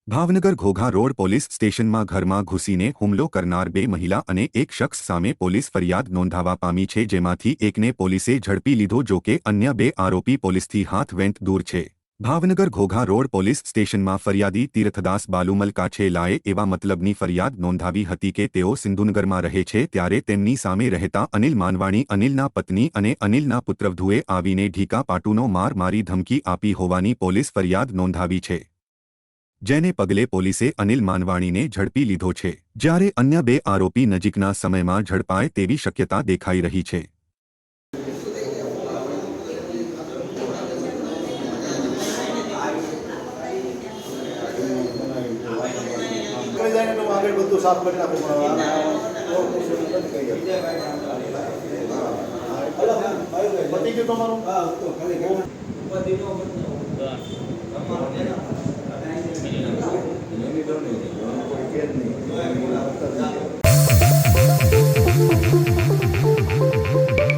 Bhavnagar Ghogha road police સ્ટેશનમાં ઘરમાં ઘૂસીને હુમલો કરનાર બે મહિલા અને એક શખ્સ સામે પોલીસ ફરિયાદ નોંધાવા પામી છે, જેમાંથી એકને પોલીસે ઝડપી લીધો, જોકે અન્ય બે આરોપી પોલીસથી હાથ વેંત દૂર છે। ભાવનગર ઘોઘા રોડ પોલીસ સ્ટેશનમાં ફરિયાદી તીર્થદાસ બાલુમલ કાછેલાએ એવા મતલબની ફરિયાદ નોંધાવી હતી કે તેઓ સિંધુનગરમાં રહે છે, ત્યારે તેમની સામે રહેતા અનિલ માનવાણી, અનિલના પત્ની અને અનિલના પુત્રવધુએ આવીને ઢીકા પાટુનો માર મારી ધમકી આપી હોવાની પોલીસ ફરિયાદ નોંધાવી છે, જેને પગલે પોલીસે અનિલ માનવાણીને ઝડપી લીધો છે, જ્યારે અન્ય બે આરોપી નજીકના સમયમાં ઝડપાય તેવી શક્યતા દેખાઈ રહી છે।